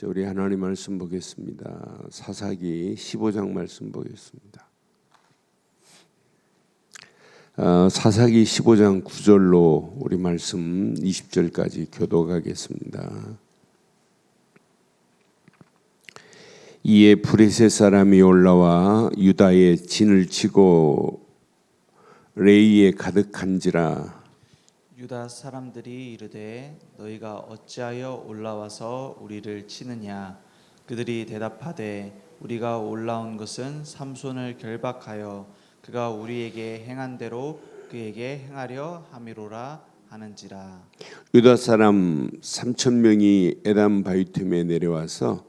우리 하나님 말씀 보겠습니다. 사사기 15장 말씀 보겠습니다. 사사기 15장 9절로 우리 말씀 20절까지 교독하겠습니다. 이에 브레셋 사람이 올라와 유다의 진을 치고 레이에 가득한지라. 유다 사람들이 이르되 너희가 어찌하여 올라와서 우리를 치느냐. 그들이 대답하되 우리가 올라온 것은 삼손을 결박하여 그가 우리에게 행한 대로 그에게 행하려 함이로라 하는지라. 유다 사람 3,000명이 에담 바위틈에 내려와서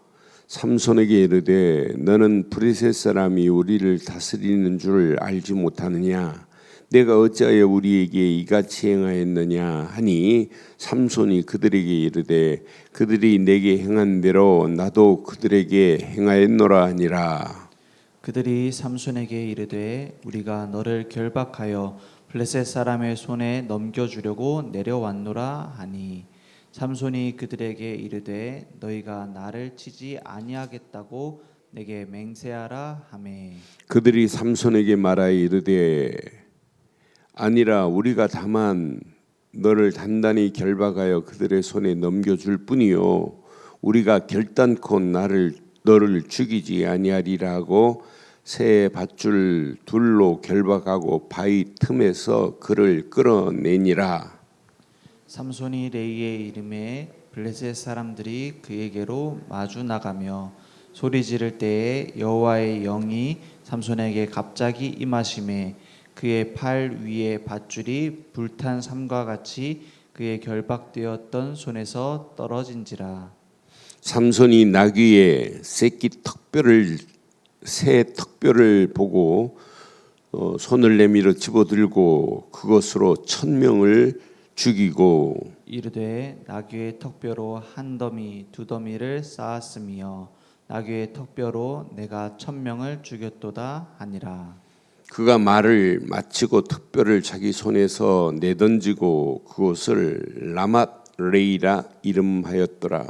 삼손에게 이르되 너는 브레셋 사람이 우리를 다스리는 줄 알지 못하느냐. 내가 어찌하여 우리에게 이같이 행하였느냐 하니 삼손이 그들에게 이르되 그들이 내게 행한 대로 나도 그들에게 행하였노라 하니라. 그들이 삼손에게 이르되 우리가 너를 결박하여 블레셋 사람의 손에 넘겨주려고 내려왔노라 하니 삼손이 그들에게 이르되 너희가 나를 치지 아니하겠다고 내게 맹세하라 하매 그들이 삼손에게 말하여 이르되 아니라 우리가 다만 너를 단단히 결박하여 그들의 손에 넘겨줄 뿐이요 우리가 결단코 너를 죽이지 아니하리라 하고 새 밧줄 둘로 결박하고 바위 틈에서 그를 끌어내니라. 삼손이 레이에 이름에 블레셋 사람들이 그에게로 마주 나가며 소리 지를 때에 여호와의 영이 삼손에게 갑자기 임하심에 그의 팔 위에 밧줄이 불탄 삼과 같이 그의 결박되었던 손에서 떨어진지라. 삼손이 나귀의 새 턱뼈를 보고 손을 내밀어 집어들고 그것으로 1,000명을 죽이고 이르되 나귀의 턱뼈로 한 더미 두 더미를 쌓았으며 나귀의 턱뼈로 내가 1,000명을 죽였도다 하니라. 그가 말을 마치고 턱뼈를 자기 손에서 내던지고 그곳을 라맛 레이라 이름하였더라.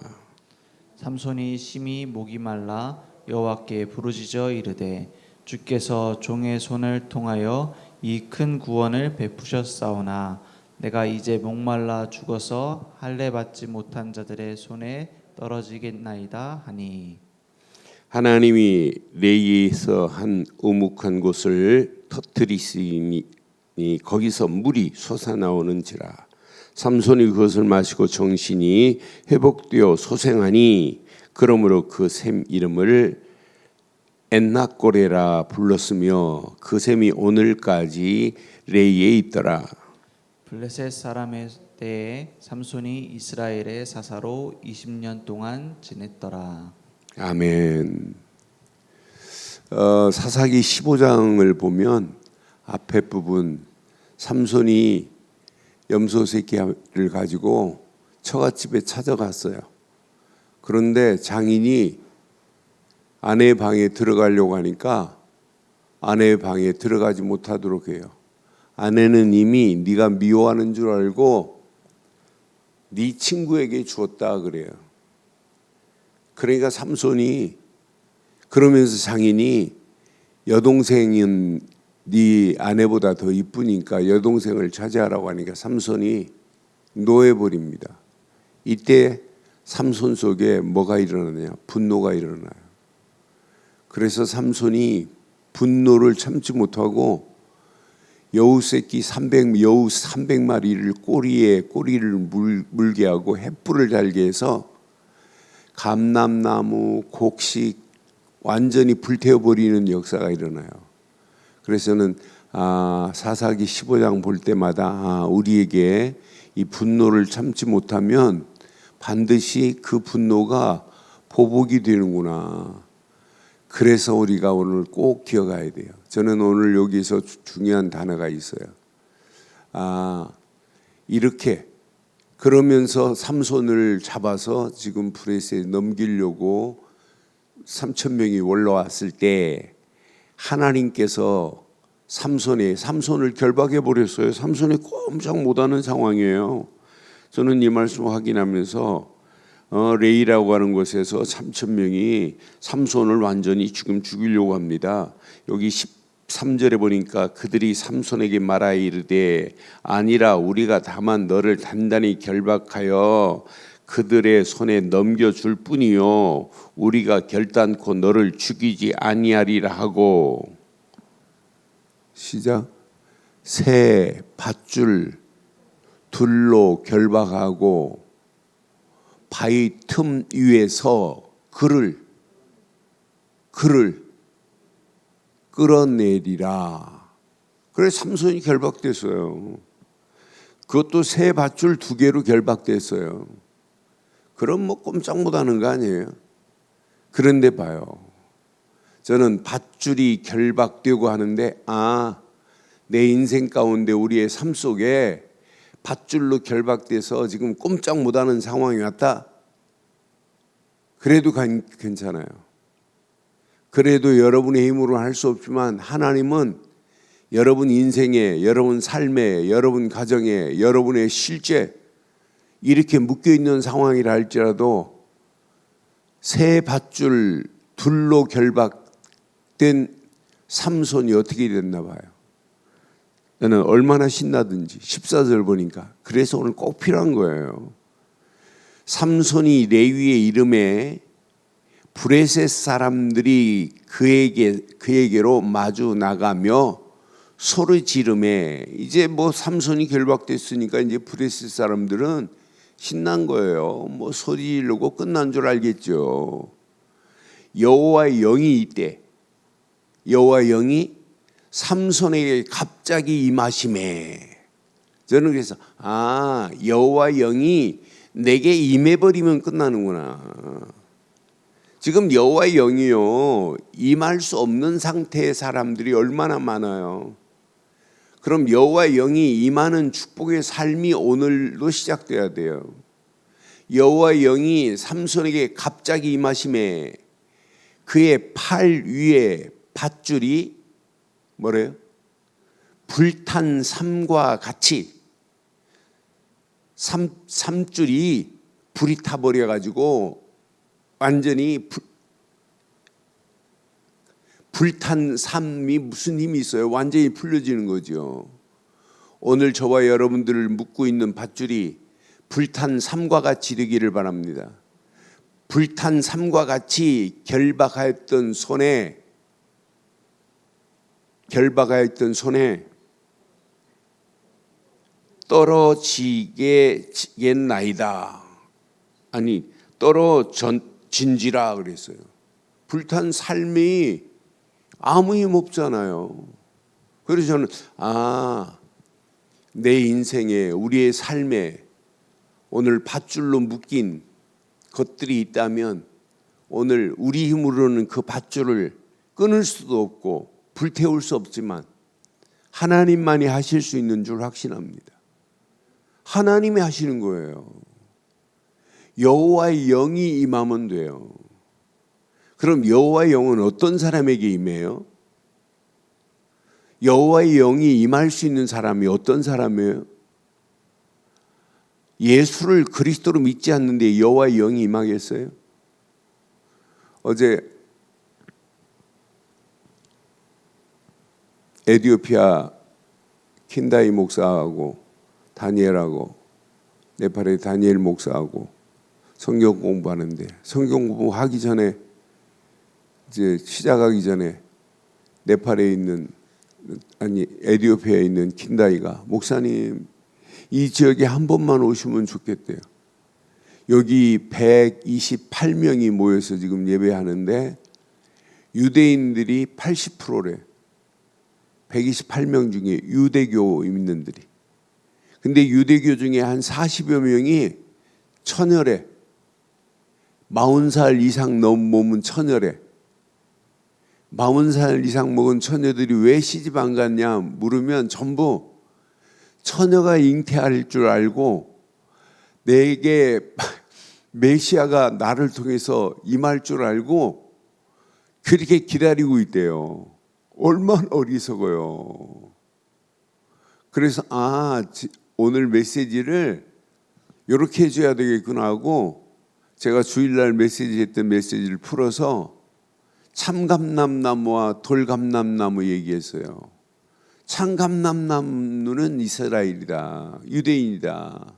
삼손이 심히 목이 말라 여호와께 부르짖어 이르되 주께서 종의 손을 통하여 이 큰 구원을 베푸셨사오나 내가 이제 목말라 죽어서 할례 받지 못한 자들의 손에 떨어지겠나이다 하니 하나님이 레이에서 한 우묵한 곳을 터뜨리시니 거기서 물이 솟아나오는지라. 삼손이 그것을 마시고 정신이 회복되어 소생하니 그러므로 그 샘 이름을 엔나꼬레라 불렀으며 그 샘이 오늘까지 레이에 있더라. 블레셋 사람의 때에 삼손이 이스라엘의 사사로 20년 동안 지냈더라. 아멘. 사사기 15장을 보면 앞에 부분 삼손이 염소 새끼를 가지고 처갓집에 찾아갔어요. 그런데 장인이 아내의 방에 들어가려고 하니까 아내의 방에 들어가지 못하도록 해요. 아내는 이미 네가 미워하는 줄 알고 네 친구에게 주었다 그래요. 그러니까 삼손이 그러면서 장인이 여동생은 네 아내보다 더 이쁘니까 여동생을 차지하라고 하니까 삼손이 노해버립니다. 이때 삼손 속에 뭐가 일어나냐? 분노가 일어나요. 그래서 삼손이 분노를 참지 못하고 여우 300마리를 꼬리를 물게 하고 횃불을 달게 해서 감람나무, 곡식 완전히 불태워버리는 역사가 일어나요. 그래서는 사사기 15장 볼 때마다 우리에게 이 분노를 참지 못하면 반드시 그 분노가 보복이 되는구나. 그래서 우리가 오늘 꼭 기억해야 돼요. 저는 오늘 여기서 중요한 단어가 있어요. 이렇게 그러면서 삼손을 잡아서 지금 브레셋에 넘기려고 3,000명이 올라왔을 때 하나님께서 삼손을 결박해 버렸어요. 삼손이 꼼짝 못하는 상황이에요. 저는 이 말씀을 확인하면서 레이라고 하는 곳에서 3천 명이 삼손을 완전히 지금 죽이려고 합니다. 여기 13절에 보니까 그들이 삼손에게 말하여 이르되 아니라 우리가 다만 너를 단단히 결박하여 그들의 손에 넘겨줄 뿐이요 우리가 결단코 너를 죽이지 아니하리라 하고. 시작. 새 밧줄 둘로 결박하고 바위 틈 위에서 그를 끌어내리라. 그래서 삼손이 결박됐어요. 그것도 새 밧줄 2개로 결박됐어요. 그럼 뭐 꼼짝 못하는 거 아니에요? 그런데 봐요. 저는 밧줄이 결박되고 하는데 내 인생 가운데 우리의 삶 속에 밧줄로 결박돼서 지금 꼼짝 못하는 상황이 왔다. 그래도 괜찮아요. 그래도 여러분의 힘으로는 할 수 없지만 하나님은 여러분 인생에, 여러분 삶에, 여러분 가정에, 여러분의 실제 이렇게 묶여있는 상황이라 할지라도 새 밧줄 둘로 결박된 삼손이 어떻게 됐나 봐요. 저는 얼마나 신나든지 14절 보니까 그래서 오늘 꼭 필요한 거예요. 삼손이 레위의 이름에 브레셋 사람들이 그에게로 마주 나가며 소리 지르매. 이제 뭐 삼손이 결박됐으니까 이제 브레셋 사람들은 신난 거예요. 뭐 소리 지르고 끝난 줄 알겠죠. 여호와의 영이 이때 여호와의 영이 삼손에게 갑자기 임하심에. 저는 그래서 여호와의 영이 내게 임해버리면 끝나는구나. 지금 여호와의 영이요 임할 수 없는 상태의 사람들이 얼마나 많아요. 그럼 여호와의 영이 임하는 축복의 삶이 오늘도 시작돼야 돼요. 여호와의 영이 삼손에게 갑자기 임하심에 그의 팔 위에 밧줄이 뭐래요? 불탄 삼과 같이 삼줄이 불이 타버려 가지고 완전히 불탄 삼이 무슨 힘이 있어요? 완전히 풀려지는 거죠. 오늘 저와 여러분들을 묶고 있는 밧줄이 불탄 삼과 같이 되기를 바랍니다. 불탄 삼과 같이 결박하였던 손에 떨어지겠나이다. 아니 떨어진지라 그랬어요. 불탄 삶이 아무 힘 없잖아요. 그래서 저는 내 인생에 우리의 삶에 오늘 밧줄로 묶인 것들이 있다면 오늘 우리 힘으로는 그 밧줄을 끊을 수도 없고 불태울 수 없지만 하나님만이 하실 수 있는 줄 확신합니다. 하나님이 하시는 거예요. 여호와의 영이 임하면 돼요. 그럼 여호와의 영은 어떤 사람에게 임해요? 여호와의 영이 임할 수 있는 사람이 어떤 사람이에요? 예수를 그리스도로 믿지 않는데 여호와의 영이 임하겠어요? 어제 에티오피아 킨다이 목사하고 다니엘하고 네팔의 다니엘 목사하고 성경 공부하는데 성경 공부하기 전에 이제 시작하기 전에 네팔에 있는 에티오피아에 있는 킨다이가 목사님 이 지역에 한 번만 오시면 좋겠대요. 여기 128명이 모여서 지금 예배하는데 유대인들이 80%래. 128명 중에 유대교 임민들이. 근데 유대교 중에 한 40여 명이 처녀래. 40살 이상 넘은 처녀래. 40살 이상 먹은 처녀들이 왜 시집 안 갔냐 물으면 전부 처녀가 잉태할 줄 알고 내게 메시아가 나를 통해서 임할 줄 알고 그렇게 기다리고 있대요. 얼마나 어리석어요. 그래서 오늘 메시지를 이렇게 해줘야 되겠구나 하고 제가 주일날 메시지했던 메시지를 풀어서 참감람나무와 돌감람나무 얘기했어요. 참감람나무는 이스라엘이다, 유대인이다.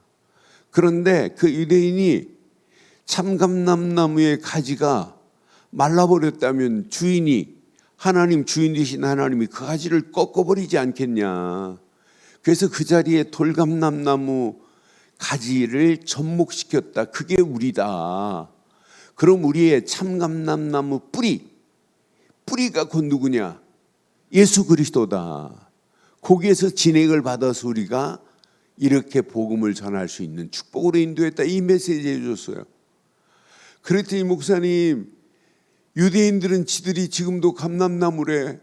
그런데 그 유대인이 참감람나무의 가지가 말라버렸다면 주인이, 하나님, 주인 되신 하나님이 그 가지를 꺾어버리지 않겠냐. 그래서 그 자리에 돌감람나무 가지를 접목시켰다. 그게 우리다. 그럼 우리의 참감람나무 뿌리가 곧 누구냐? 예수 그리스도다. 거기에서 진액을 받아서 우리가 이렇게 복음을 전할 수 있는 축복으로 인도했다. 이 메시지 해줬어요. 그랬더니 목사님, 유대인들은 지들이 지금도 감람나무래.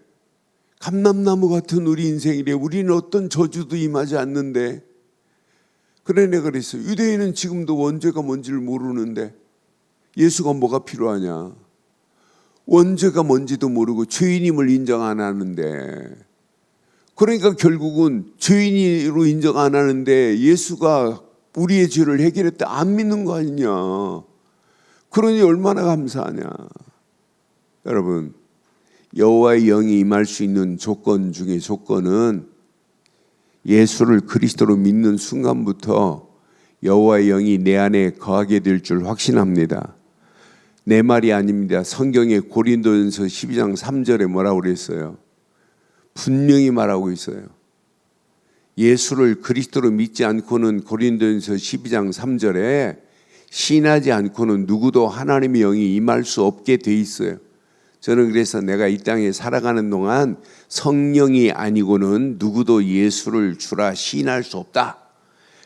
감람나무 같은 우리 인생이래. 우리는 어떤 저주도 임하지 않는데. 그래, 내가 그랬어요. 유대인은 지금도 원죄가 뭔지를 모르는데 예수가 뭐가 필요하냐? 원죄가 뭔지도 모르고 죄인임을 인정 안 하는데, 그러니까 결국은 죄인으로 인정 안 하는데 예수가 우리의 죄를 해결했다 안 믿는 거 아니냐. 그러니 얼마나 감사하냐. 여러분, 여호와의 영이 임할 수 있는 조건 중에 조건은 예수를 그리스도로 믿는 순간부터 여호와의 영이 내 안에 거하게 될 줄 확신합니다. 내 말이 아닙니다. 성경에 고린도전서 12장 3절에 뭐라고 그랬어요? 분명히 말하고 있어요. 예수를 그리스도로 믿지 않고는, 고린도전서 12장 3절에 신하지 않고는 누구도 하나님의 영이 임할 수 없게 돼 있어요. 저는 그래서 내가 이 땅에 살아가는 동안 성령이 아니고는 누구도 예수를 주라 시인할 수 없다.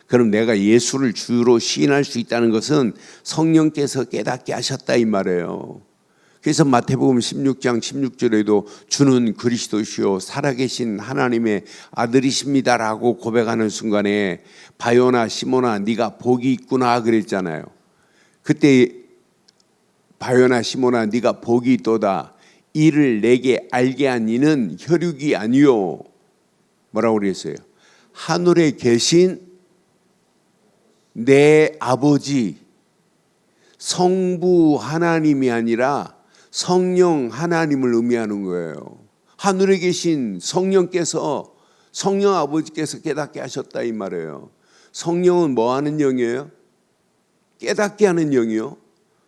그럼 내가 예수를 주로 시인할 수 있다는 것은 성령께서 깨닫게 하셨다 이 말이에요. 그래서 마태복음 16장 16절에도 주는 그리스도시요 살아계신 하나님의 아들이십니다라고 고백하는 순간에 바요나 시몬아 네가 복이 있구나 그랬잖아요. 그때 바요나 시몬아 네가 복이 있도다. 이를 내게 알게 한 이는 혈육이 아니요, 뭐라고 그랬어요? 하늘에 계신 내 아버지, 성부 하나님이 아니라 성령 하나님을 의미하는 거예요. 하늘에 계신 성령께서, 성령 아버지께서 깨닫게 하셨다 이 말이에요. 성령은 뭐 하는 영이에요? 깨닫게 하는 영이요.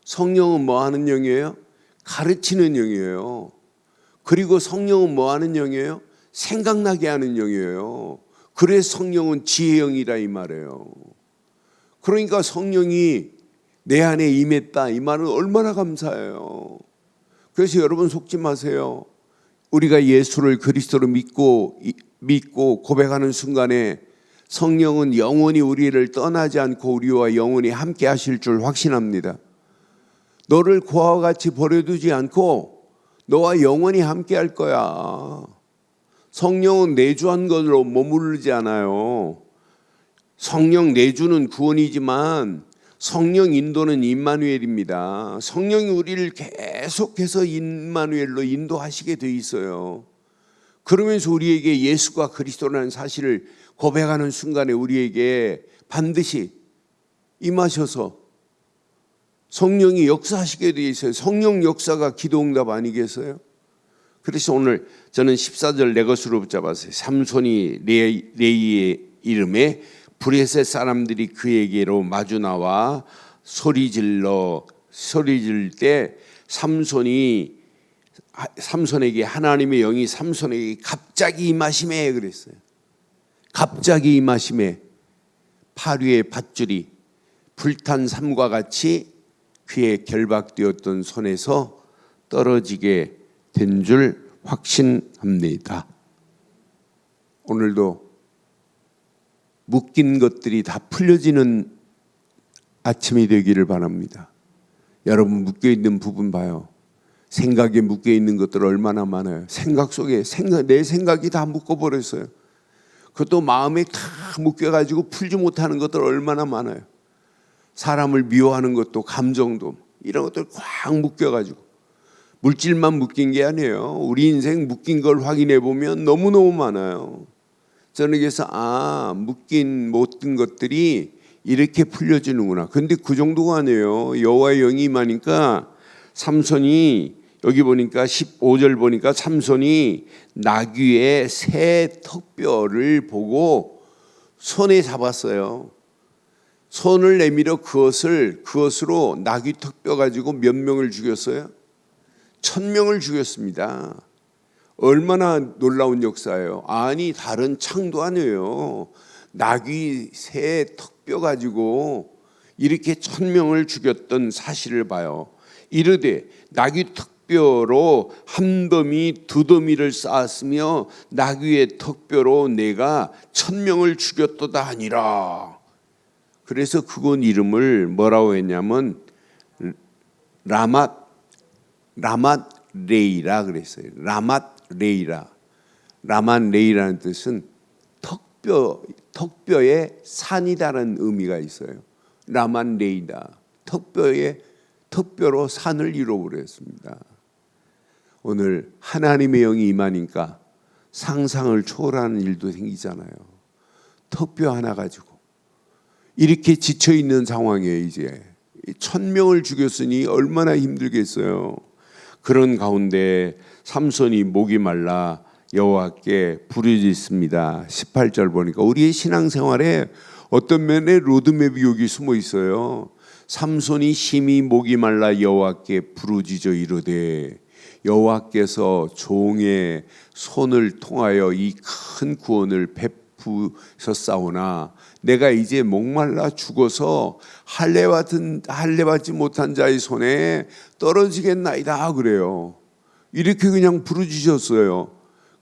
성령은 뭐 하는 영이에요? 가르치는 영이에요. 그리고 성령은 뭐 하는 영이에요? 생각나게 하는 영이에요. 그래서 성령은 지혜의 영이라 이 말이에요. 그러니까 성령이 내 안에 임했다 이 말은 얼마나 감사해요. 그래서 여러분 속지 마세요. 우리가 예수를 그리스도로 믿고 고백하는 순간에 성령은 영원히 우리를 떠나지 않고 우리와 영원히 함께 하실 줄 확신합니다. 너를 고아와 같이 버려두지 않고 너와 영원히 함께 할 거야. 성령은 내주한 것으로 머무르지 않아요. 성령 내주는 구원이지만 성령 인도는 임마누엘입니다. 성령이 우리를 계속해서 임마누엘로 인도하시게 돼 있어요. 그러면서 우리에게 예수가 그리스도라는 사실을 고백하는 순간에 우리에게 반드시 임하셔서 성령이 역사하시게 돼 있어요. 성령 역사가 기도응답 아니겠어요? 그래서 오늘 저는 14절 내 것으로 붙잡았어요. 삼손이 레이의 이름에 브레셋 사람들이 그에게로 마주 나와 소리 지를 때 삼손에게 하나님의 영이 삼손에게 갑자기 임하심에 그랬어요. 갑자기 임하심에 팔 위에 밧줄이 불탄 삼과 같이 그의 결박되었던 손에서 떨어지게 된 줄 확신합니다. 오늘도 묶인 것들이 다 풀려지는 아침이 되기를 바랍니다. 여러분 묶여있는 부분 봐요. 생각에 묶여있는 것들 얼마나 많아요. 생각 속에 내 생각이 다 묶어버렸어요. 그것도 마음에 다 묶여가지고 풀지 못하는 것들 얼마나 많아요. 사람을 미워하는 것도 감정도 이런 것들 꽉 묶여가지고 물질만 묶인 게 아니에요. 우리 인생 묶인 걸 확인해 보면 너무너무 많아요. 저는 그래서 묶인 모든 것들이 이렇게 풀려지는구나. 근데 그 정도가 아니에요. 여호와의 영이 임하니까 삼손이 여기 보니까 15절 보니까 삼손이 나귀의 새 턱뼈를 보고 손에 잡았어요. 손을 내밀어 그것으로 나귀 턱뼈 가지고 몇 명을 죽였어요? 1000명을 죽였습니다. 얼마나 놀라운 역사예요. 아니 다른 창도 아니에요. 나귀 새 턱뼈 가지고 이렇게 1000명을 죽였던 사실을 봐요. 이르되 나귀 턱뼈로 한 더미 두 더미를 쌓았으며 나귀의 턱뼈로 내가 1000명을 죽였도다 하니라. 그래서 그건 이름을 뭐라고 했냐면 라맛 레이라 그랬어요. 라맛 레이라는 뜻은 턱뼈의 산이다라는 의미가 있어요. 라맛 레이다. 턱뼈로 산을 이루어버렸습니다. 오늘 하나님의 영이 임하니까 상상을 초월하는 일도 생기잖아요. 턱뼈 하나 가지고 이렇게 지쳐 있는 상황이에요. 이제 1000명을 죽였으니 얼마나 힘들겠어요. 그런 가운데 삼손이 목이 말라 여호와께 부르짖습니다. 18절 보니까 우리의 신앙생활에 어떤 면에 로드맵이 여기 숨어 있어요. 삼손이 심히 목이 말라 여호와께 부르짖어 이르되 여호와께서 종의 손을 통하여 이 큰 구원을 베푸셨사오나 내가 이제 목말라 죽어서 할례받지 못한 자의 손에 떨어지겠나이다 그래요. 이렇게 그냥 부르짖었어요.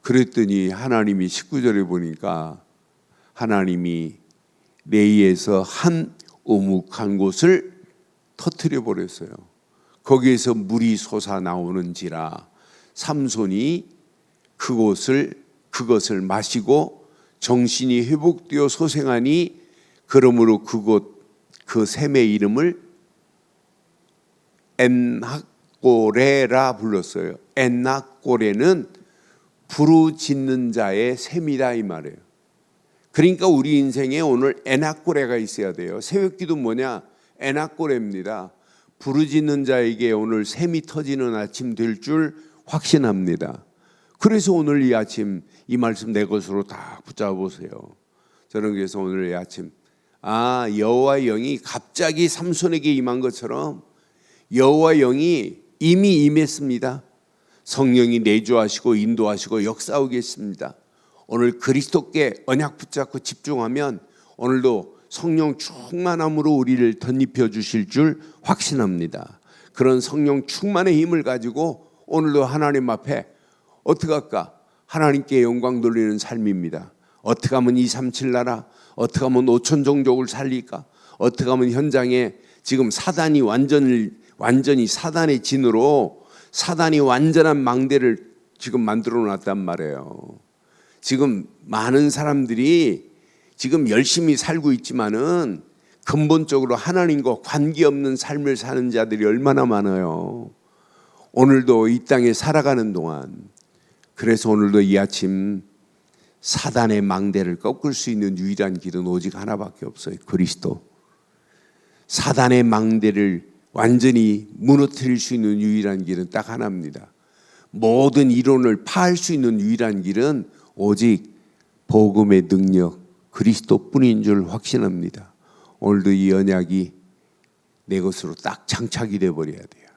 그랬더니 하나님이 19절에 보니까 하나님이 레이에서 한 오묵한 곳을 터뜨려 버렸어요. 거기에서 물이 솟아 나오는지라 삼손이 그것을 마시고 정신이 회복되어 소생하니 그러므로 그 샘의 이름을 엔학고레라 불렀어요. 엔학고레는 부르짖는 자의 샘이다 이 말이에요. 그러니까 우리 인생에 오늘 엔학고레가 있어야 돼요. 새벽기도 뭐냐? 엔학고레입니다. 부르짖는 자에게 오늘 샘이 터지는 아침 될 줄 확신합니다. 그래서 오늘 이 아침 이 말씀 내 것으로 다 붙잡아 보세요. 저는 그래서 오늘 이 아침 여호와의 영이 갑자기 삼손에게 임한 것처럼 여호와의 영이 이미 임했습니다. 성령이 내주하시고 인도하시고 역사하겠습니다. 오늘 그리스도께 언약 붙잡고 집중하면 오늘도 성령 충만함으로 우리를 덧입혀 주실 줄 확신합니다. 그런 성령 충만의 힘을 가지고 오늘도 하나님 앞에 어떻게 할까? 하나님께 영광 돌리는 삶입니다. 어떻게 하면 237 나라, 어떻게 하면 5천 종족을 살릴까? 어떻게 하면 현장에 지금 사단이 완전히 사단의 진으로 사단이 완전한 망대를 지금 만들어 놨단 말이에요. 지금 많은 사람들이 지금 열심히 살고 있지만은 근본적으로 하나님과 관계없는 삶을 사는 자들이 얼마나 많아요. 오늘도 이 땅에 살아가는 동안 그래서 오늘도 이 아침 사단의 망대를 꺾을 수 있는 유일한 길은 오직 하나밖에 없어요. 그리스도. 사단의 망대를 완전히 무너뜨릴 수 있는 유일한 길은 딱 하나입니다. 모든 이론을 파할 수 있는 유일한 길은 오직 복음의 능력 그리스도뿐인 줄 확신합니다. 오늘도 이 언약이 내 것으로 딱 장착이 되어버려야 돼요.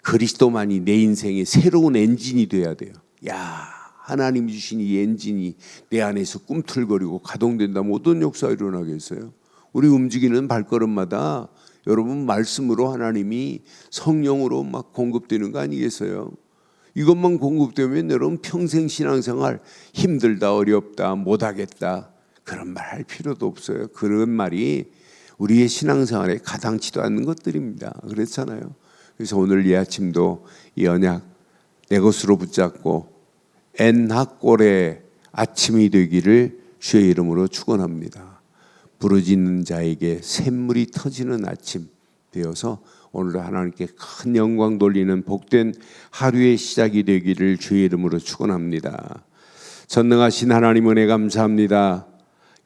그리스도만이 내 인생의 새로운 엔진이 돼야 돼요. 하나님이 주신 이 엔진이 내 안에서 꿈틀거리고 가동된다면 어떤 역사가 일어나겠어요? 우리 움직이는 발걸음마다 여러분 말씀으로 하나님이 성령으로 막 공급되는 거 아니겠어요? 이것만 공급되면 여러분 평생 신앙생활 힘들다 어렵다 못하겠다 그런 말 할 필요도 없어요. 그런 말이 우리의 신앙생활에 가당치도 않는 것들입니다. 그렇잖아요. 그래서 오늘 이 아침도 이 언약 내 것으로 붙잡고 엔학골의 아침이 되기를 주의 이름으로 축원합니다. 부르짖는 자에게 샘물이 터지는 아침 되어서 오늘도 하나님께 큰 영광 돌리는 복된 하루의 시작이 되기를 주의 이름으로 축원합니다. 전능하신 하나님 은혜 감사합니다.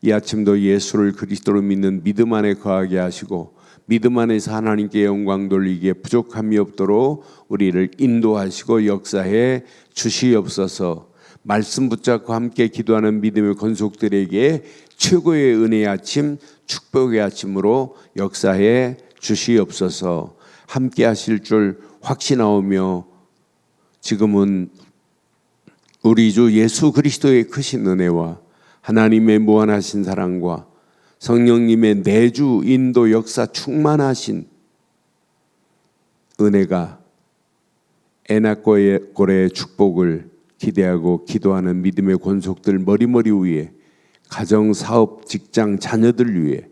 이 아침도 예수를 그리스도로 믿는 믿음 안에 거하게 하시고 믿음 안에서 하나님께 영광 돌리기에 부족함이 없도록 우리를 인도하시고 역사해 주시옵소서. 말씀 붙잡고 함께 기도하는 믿음의 권속들에게 최고의 은혜의 아침, 축복의 아침으로 역사해 주시옵소서. 함께 하실 줄 확신하오며 지금은 우리 주 예수 그리스도의 크신 은혜와 하나님의 무한하신 사랑과 성령님의 내주 인도 역사 충만하신 은혜가 에나골의 축복을 기대하고 기도하는 믿음의 권속들 머리머리 위에 가정, 사업, 직장, 자녀들 위해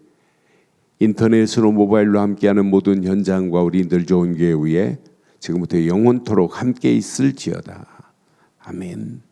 인터넷으로 모바일로 함께하는 모든 현장과 우리 늘 좋은 교회 위에 지금부터 영원토록 함께 있을지어다. 아멘.